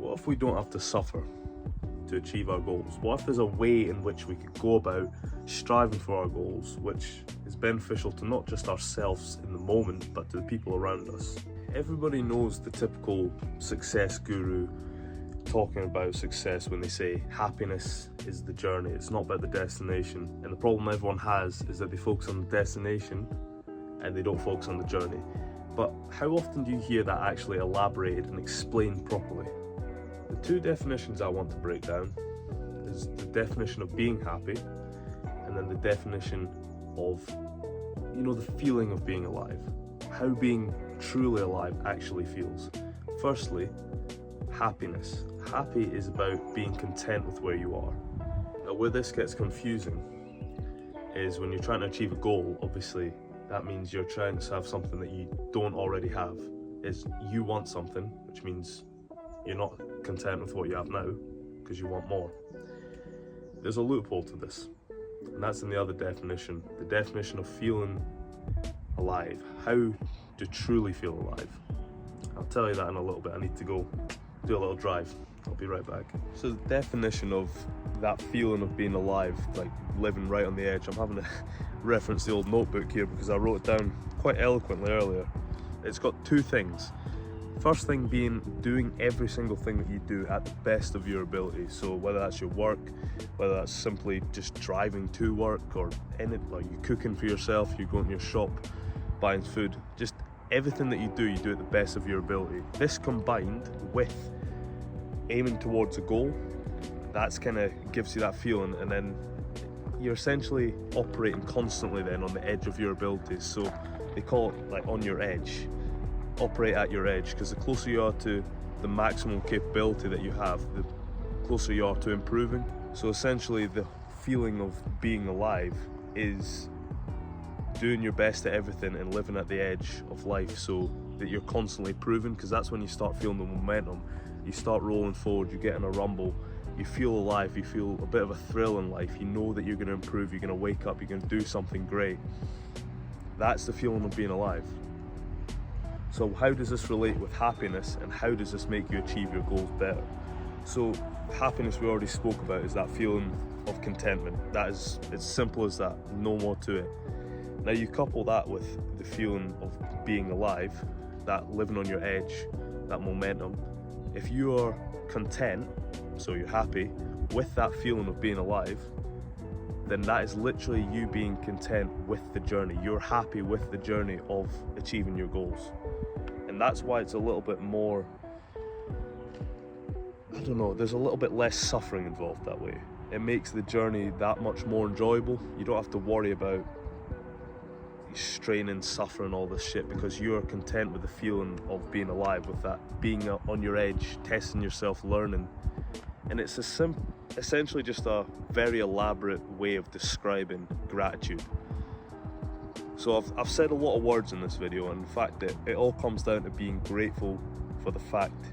What if we don't have to suffer to achieve our goals? What if there's a way in which we could go about striving for our goals, which is beneficial to not just ourselves in the moment, but to the people around us? Everybody knows the typical success guru talking about success when they say happiness is the journey, it's not about the destination. And the problem everyone has is that they focus on the destination and they don't focus on the journey. But how often do you hear that actually elaborated and explained properly? The two definitions I want to break down is the definition of being happy, and then the definition of, the feeling of being alive. How being truly alive actually feels. Firstly, happiness. Happy is about being content with where you are. Now, where this gets confusing is when you're trying to achieve a goal, obviously, that means you're trying to have something that you don't already have. Is you want something, which means you're not content with what you have now because you want more. There's a loophole to this, and that's in the other definition, the definition of feeling alive. How to truly feel alive. I'll tell you that in a little bit. I need to go do a little drive. I'll be right back. So the definition of that feeling of being alive, like living right on the edge, I'm having to reference the old notebook here because I wrote it down quite eloquently earlier. It's got two things. First thing being doing every single thing that you do at the best of your ability. So whether that's your work, whether that's simply just driving to work, or like you cooking for yourself, you going to your shop, buying food, just everything that you do at the best of your ability. This combined with aiming towards a goal, that's kind of gives you that feeling, and then you're essentially operating constantly then on the edge of your abilities. So they call it like on your edge. Operate at your edge, because the closer you are to the maximum capability that you have, the closer you are to improving. So essentially the feeling of being alive is doing your best at everything and living at the edge of life so that you're constantly improving, because that's when you start feeling the momentum. You start rolling forward, you get in a rumble, you feel alive, you feel a bit of a thrill in life, you know that you're going to improve, you're going to wake up, you're going to do something great. That's the feeling of being alive. So how does this relate with happiness, and how does this make you achieve your goals better? So happiness, we already spoke about, is that feeling of contentment. That is as simple as that, no more to it. Now you couple that with the feeling of being alive, that living on your edge, that momentum. If you are content, so you're happy with that feeling of being alive, then that is literally you being content with the journey. You're happy with the journey of achieving your goals. And that's why it's a little bit more, there's a little bit less suffering involved that way. It makes the journey that much more enjoyable. You don't have to worry about straining, suffering, all this shit, because you're content with the feeling of being alive, with that being on your edge, testing yourself, learning. And it's essentially just a very elaborate way of describing gratitude. So I've said a lot of words in this video, and in fact it all comes down to being grateful for the fact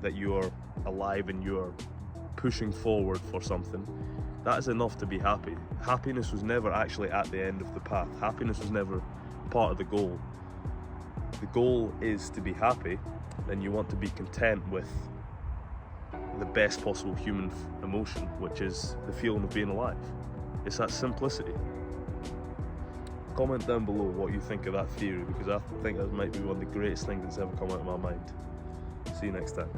that you are alive and you are pushing forward for something. That is enough to be happy. Happiness was never actually at the end of the path. Happiness was never part of the goal. The goal is to be happy, and you want to be content with the best possible human emotion, which is the feeling of being alive. It's that simplicity. Comment down below what you think of that theory, because I think that might be one of the greatest things that's ever come out of my mind. See you next time.